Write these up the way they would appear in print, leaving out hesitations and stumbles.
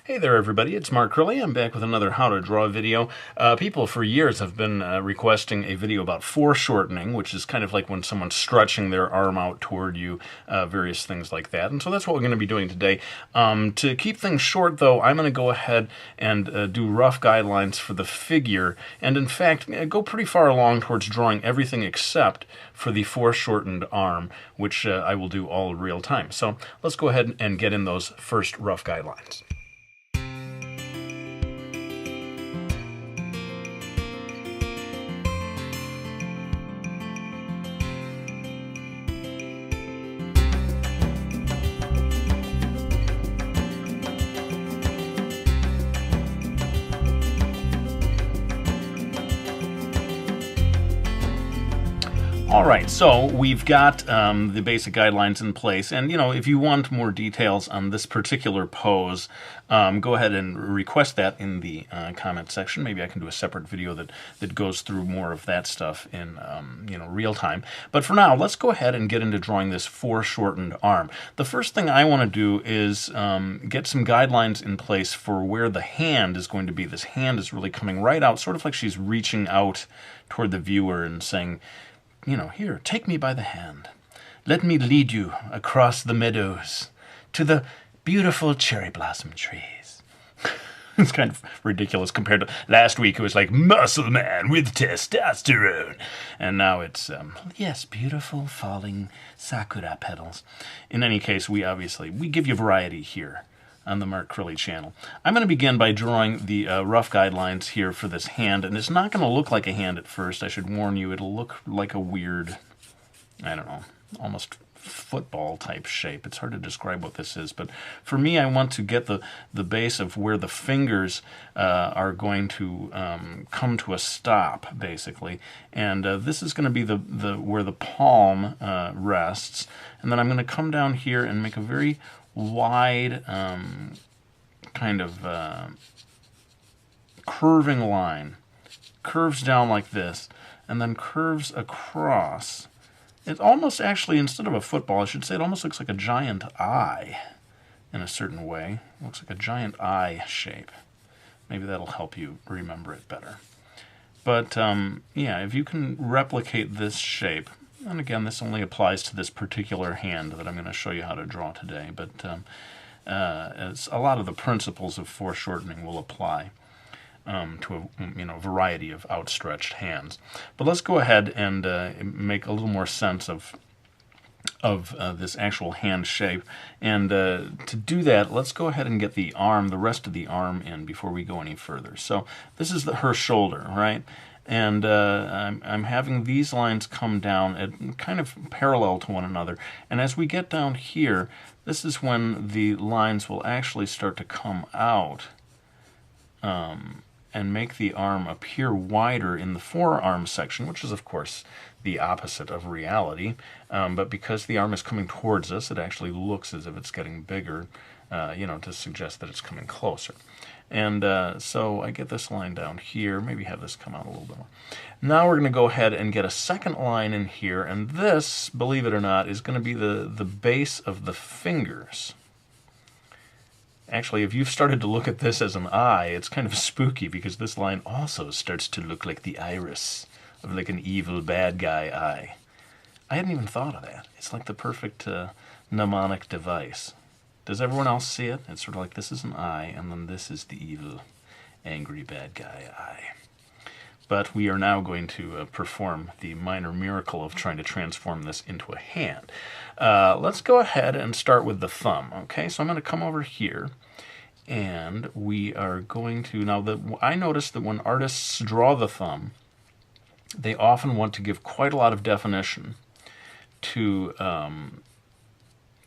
Hey there everybody, it's Mark Curley. I'm back with another how to draw video. People for years have been requesting a video about foreshortening, which is kind of like when someone's stretching their arm out toward you, various things like that. And so that's what we're going to be doing today. To keep things short though, I'm going to go ahead and do rough guidelines for the figure, and in fact go pretty far along towards drawing everything except for the foreshortened arm, which I will do all real time. So let's go ahead and get in those first rough guidelines. All right, so we've got the basic guidelines in place, and if you want more details on this particular pose, go ahead and request that in the comment section. Maybe I can do a separate video that goes through more of that stuff in real time. But for now, let's go ahead and get into drawing this foreshortened arm. The first thing I want to do is get some guidelines in place for where the hand is going to be. This hand is really coming right out, sort of like she's reaching out toward the viewer and saying, here, take me by the hand. Let me lead you across the meadows to the beautiful cherry blossom trees. It's kind of ridiculous compared to last week. It was like muscle man with testosterone. And now it's, yes, beautiful falling sakura petals. In any case, we give you variety here on the Mark Curley channel. I'm going to begin by drawing the rough guidelines here for this hand, and it's not going to look like a hand at first. I should warn you, it'll look like a weird, I don't know, almost football type shape. It's hard to describe what this is, but for me, I want to get the base of where the fingers are going to come to a stop, basically, and this is going to be the where the palm rests, and then I'm going to come down here and make a very wide kind of curving line. Curves down like this, and then curves across. It almost actually, instead of a football, I should say it almost looks like a giant eye in a certain way. It looks like a giant eye shape. Maybe that'll help you remember it better. But yeah, if you can replicate this shape, and again, this only applies to this particular hand that I'm going to show you how to draw today, but as a lot of the principles of foreshortening will apply to a variety of outstretched hands. But let's go ahead and make a little more sense of this actual hand shape. And to do that, let's go ahead and get the rest of the arm in before we go any further. So this is her shoulder, right? And I'm having these lines come down at kind of parallel to one another. And as we get down here, this is when the lines will actually start to come out and make the arm appear wider in the forearm section, which is, of course, the opposite of reality. But because the arm is coming towards us, it actually looks as if it's getting bigger, to suggest that it's coming closer. And so I get this line down here, maybe have this come out a little bit more. Now we're going to go ahead and get a second line in here, and this, believe it or not, is going to be the base of the fingers. Actually, if you've started to look at this as an eye, it's kind of spooky because this line also starts to look like the iris of like an evil bad guy eye. I hadn't even thought of that. It's like the perfect mnemonic device. Does everyone else see it? It's sort of like this is an eye, and then this is the evil, angry bad guy eye. But we are now going to perform the minor miracle of trying to transform this into a hand. Let's go ahead and start with the thumb. Okay, so I'm going to come over here, and we are going to, I noticed that when artists draw the thumb, they often want to give quite a lot of definition to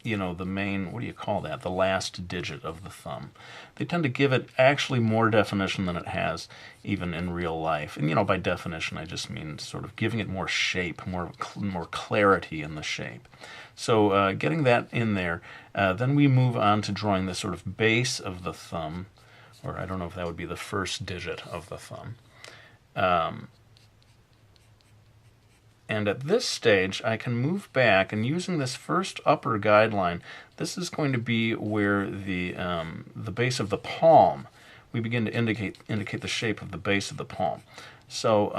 the main, what do you call that, the last digit of the thumb. They tend to give it actually more definition than it has even in real life. And by definition I just mean sort of giving it more shape, more clarity in the shape. So getting that in there, then we move on to drawing the sort of base of the thumb, or I don't know if that would be the first digit of the thumb. And at this stage, I can move back, and using this first upper guideline, this is going to be where the base of the palm, we begin to indicate the shape of the base of the palm. So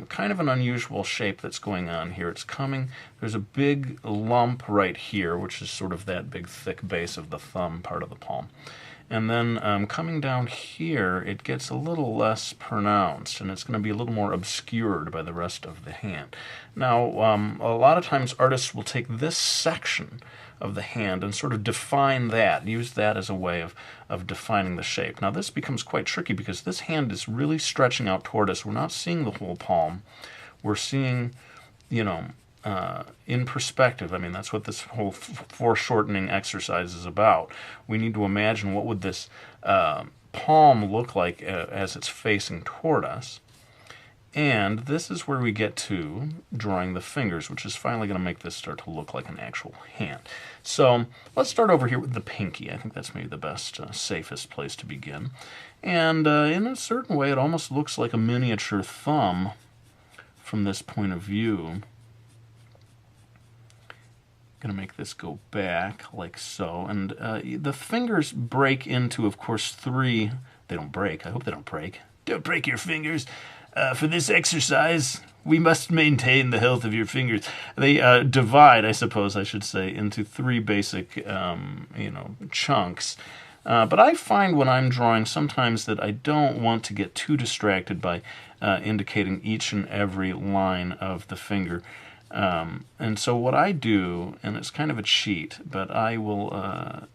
kind of an unusual shape that's going on here. It's coming, there's a big lump right here, which is sort of that big thick base of the thumb part of the palm. And then coming down here, it gets a little less pronounced, and it's going to be a little more obscured by the rest of the hand. Now, a lot of times artists will take this section of the hand and sort of define that, use that as a way of defining the shape. Now, this becomes quite tricky because this hand is really stretching out toward us. We're not seeing the whole palm. We're seeing, you know, in perspective. I mean, that's what this whole foreshortening exercise is about. We need to imagine what would this palm look like as it's facing toward us. And this is where we get to drawing the fingers, which is finally going to make this start to look like an actual hand. So let's start over here with the pinky. I think that's maybe the best, safest place to begin. And in a certain way, it almost looks like a miniature thumb from this point of view. Going to make this go back like so, and the fingers break into, of course, three. They don't break. I hope they don't break. Don't break your fingers. For this exercise, we must maintain the health of your fingers. They divide, I suppose I should say, into three basic, chunks. But I find when I'm drawing sometimes that I don't want to get too distracted by indicating each and every line of the finger. And so what I do, and it's kind of a cheat, but I will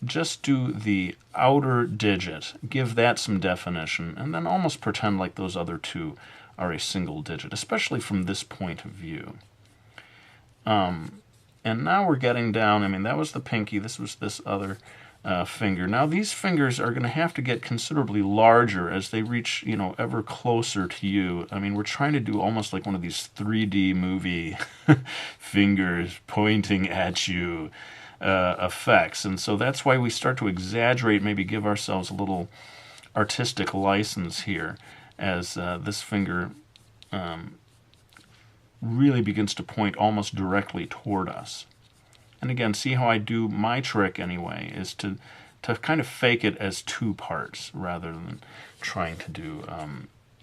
just do the outer digit, give that some definition, and then almost pretend like those other two are a single digit, especially from this point of view. And now we're getting down. I mean, that was the pinky, this was this other finger. Now these fingers are going to have to get considerably larger as they reach, ever closer to you. I mean, we're trying to do almost like one of these 3D movie fingers pointing at you effects. And so that's why we start to exaggerate, maybe give ourselves a little artistic license here as this finger really begins to point almost directly toward us. And again, see how I do my trick anyway, is to kind of fake it as two parts rather than trying to do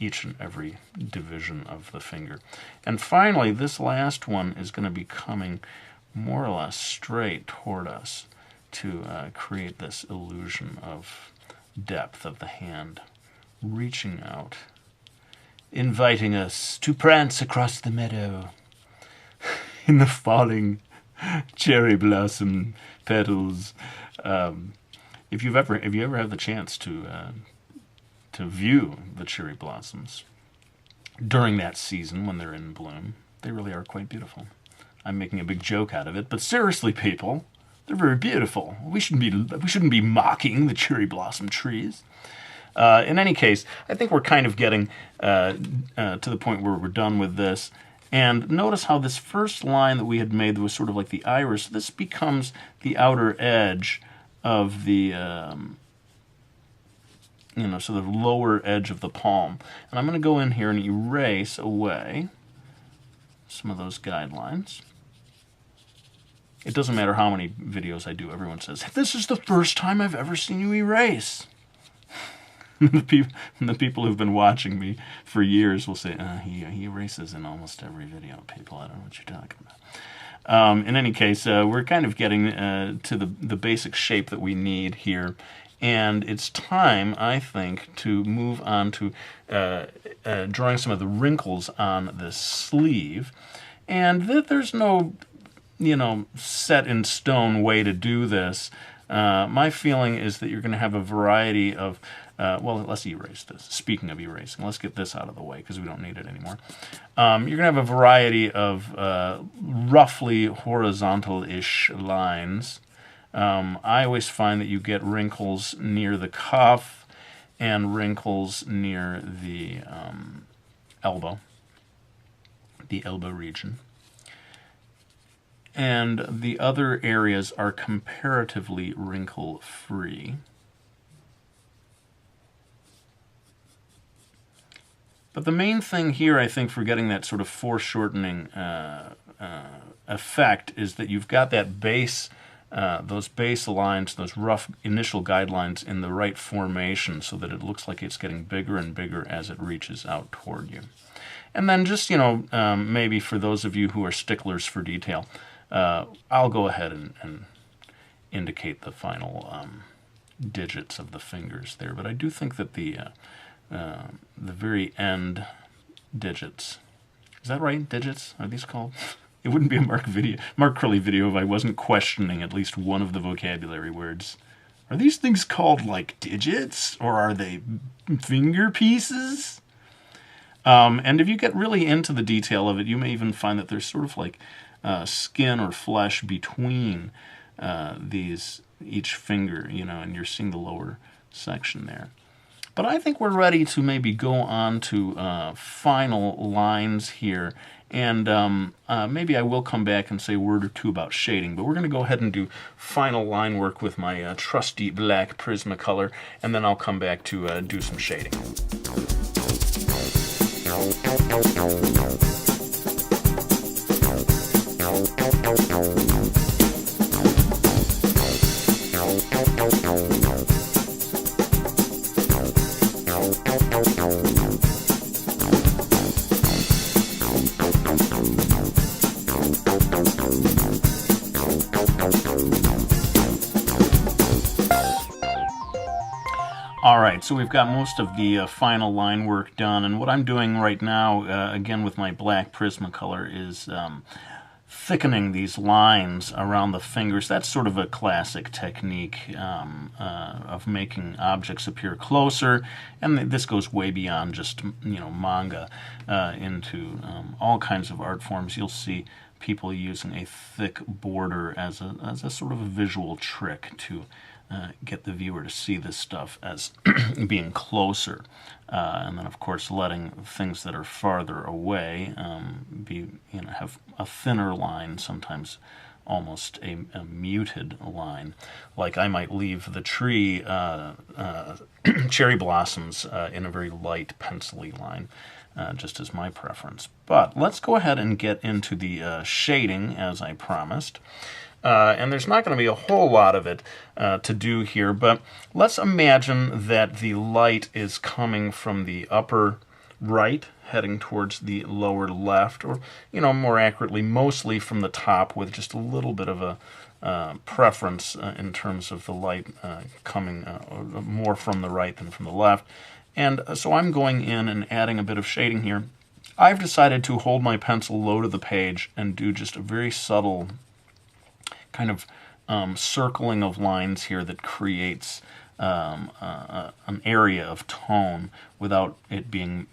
each and every division of the finger. And finally, this last one is going to be coming more or less straight toward us to create this illusion of depth of the hand, reaching out, inviting us to prance across the meadow in the falling cherry blossom petals. If you ever have the chance to view the cherry blossoms during that season when they're in bloom, they really are quite beautiful. I'm making a big joke out of it, but seriously, people, they're very beautiful. We shouldn't be mocking the cherry blossom trees. In any case, I think we're kind of getting to the point where we're done with this. And notice how this first line that we had made that was sort of like the iris, this becomes the outer edge of the, sort of lower edge of the palm. And I'm going to go in here and erase away some of those guidelines. It doesn't matter how many videos I do, everyone says, "This is the first time I've ever seen you erase." The people who've been watching me for years will say, he erases in almost every video, people. I don't know what you're talking about. In any case, we're kind of getting to the basic shape that we need here. And it's time, I think, to move on to drawing some of the wrinkles on this sleeve. And there's no, set in stone way to do this. My feeling is that you're going to have a variety of, let's erase this. Speaking of erasing, let's get this out of the way because we don't need it anymore. You're going to have a variety of roughly horizontal-ish lines. I always find that you get wrinkles near the cuff and wrinkles near the elbow region. And the other areas are comparatively wrinkle-free. But the main thing here, I think, for getting that sort of foreshortening effect is that you've got that base, those base lines, those rough initial guidelines in the right formation so that it looks like it's getting bigger and bigger as it reaches out toward you. And then just, maybe for those of you who are sticklers for detail, I'll go ahead and indicate the final digits of the fingers there. But I do think that the very end digits, is that right? Digits? Are these called? It wouldn't be a Mark Curley video if I wasn't questioning at least one of the vocabulary words. Are these things called like digits, or are they finger pieces? And if you get really into the detail of it, you may even find that there's sort of like skin or flesh between each finger, and you're seeing the lower section there. But I think we're ready to maybe go on to final lines here. And maybe I will come back and say a word or two about shading. But we're going to go ahead and do final line work with my trusty black Prismacolor. And then I'll come back to do some shading. Alright, so we've got most of the final line work done, and what I'm doing right now, again with my black Prismacolor, is thickening these lines around the fingers. That's sort of a classic technique of making objects appear closer, and this goes way beyond just manga into all kinds of art forms. You'll see people using a thick border as a sort of a visual trick to get the viewer to see this stuff as being closer, and then of course letting things that are farther away have a thinner line, sometimes almost a muted line. Like I might leave the tree cherry blossoms in a very light pencil-y line, just as my preference. But let's go ahead and get into the shading as I promised. And there's not going to be a whole lot of it to do here, but let's imagine that the light is coming from the upper right, heading towards the lower left, or, more accurately, mostly from the top, with just a little bit of a preference in terms of the light coming more from the right than from the left. And so I'm going in and adding a bit of shading here. I've decided to hold my pencil low to the page and do just a very subtle kind of circling of lines here that creates an area of tone without it being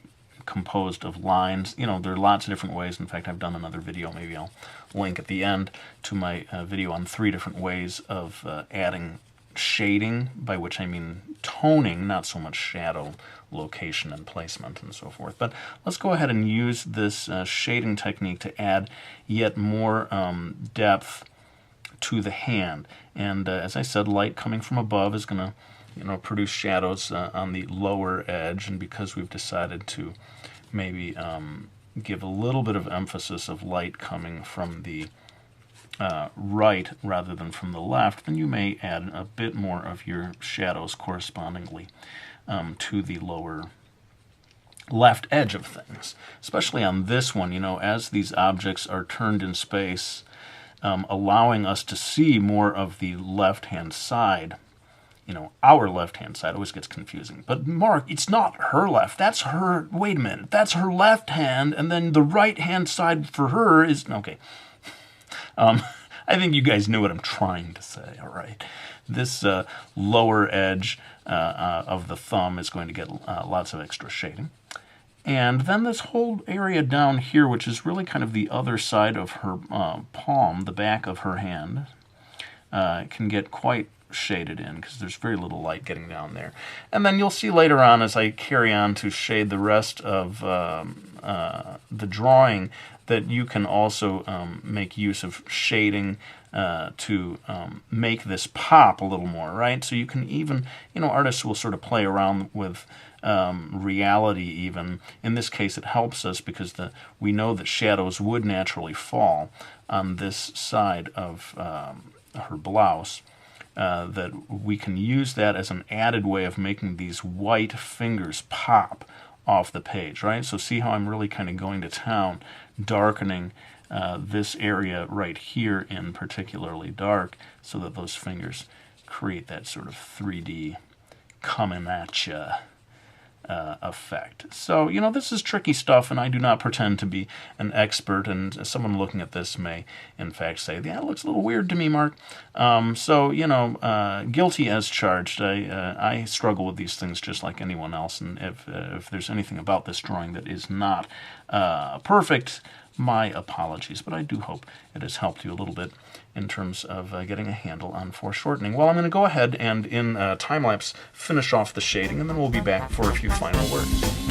composed of lines. There are lots of different ways. In fact, I've done another video, maybe I'll link at the end, to my video on 3 different ways of adding shading, by which I mean toning, not so much shadow location and placement and so forth. But let's go ahead and use this shading technique to add yet more depth to the hand. And as I said, light coming from above is going to produce shadows on the lower edge, and because we've decided to maybe give a little bit of emphasis of light coming from the right rather than from the left, then you may add a bit more of your shadows correspondingly to the lower left edge of things. Especially on this one, as these objects are turned in space, allowing us to see more of the left-hand side. Our left-hand side always gets confusing. But Mark, it's not her left. That's her, wait a minute, that's her left hand, and then the right-hand side for her is, okay. I think you guys know what I'm trying to say, all right. This lower edge of the thumb is going to get lots of extra shading. And then this whole area down here, which is really kind of the other side of her palm, the back of her hand, can get quite shaded in because there's very little light getting down there. And then you'll see later on, as I carry on to shade the rest of the drawing, that you can also make use of shading to make this pop a little more, right? So you can even, artists will sort of play around with reality even. In this case, it helps us because we know that shadows would naturally fall on this side of her blouse. That we can use that as an added way of making these white fingers pop off the page, right? So see how I'm really kind of going to town, darkening this area right here in particularly dark so that those fingers create that sort of 3D coming at you effect. So, this is tricky stuff, and I do not pretend to be an expert, and someone looking at this may, in fact, say, yeah, it looks a little weird to me, Mark. Guilty as charged. I struggle with these things just like anyone else, and if there's anything about this drawing that is not perfect, my apologies, but I do hope it has helped you a little bit in terms of getting a handle on foreshortening. Well, I'm going to go ahead and in time-lapse finish off the shading, and then we'll be back for a few final words.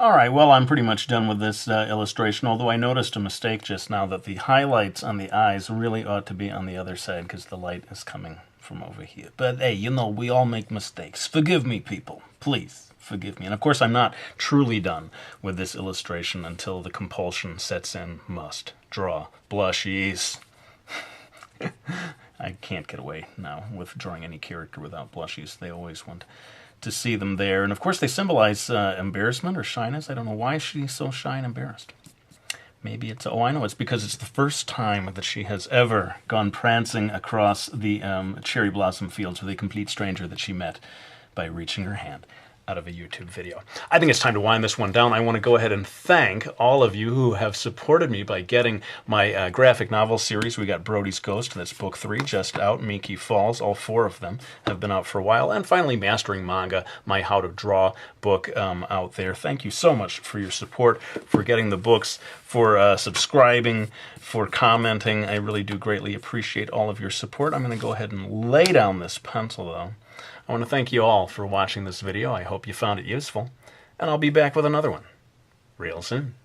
Alright, well, I'm pretty much done with this illustration, although I noticed a mistake just now that the highlights on the eyes really ought to be on the other side because the light is coming from over here. But hey, we all make mistakes. Forgive me, people. Please, forgive me. And of course, I'm not truly done with this illustration until the compulsion sets in. Must draw blushies. I can't get away now with drawing any character without blushies. They always want to see them there. And of course they symbolize embarrassment or shyness. I don't know why she's so shy and embarrassed. Maybe it's, I know, it's because it's the first time that she has ever gone prancing across the cherry blossom fields with a complete stranger that she met by reaching her hand out of a YouTube video. I think it's time to wind this one down. I want to go ahead and thank all of you who have supported me by getting my graphic novel series. We got Brody's Ghost, that's book 3, just out. Miki Falls, all 4 of them have been out for a while. And finally, Mastering Manga, my How to Draw book out there. Thank you so much for your support, for getting the books, for subscribing, for commenting. I really do greatly appreciate all of your support. I'm going to go ahead and lay down this pencil, though. I want to thank you all for watching this video. I hope you found it useful, and I'll be back with another one real soon.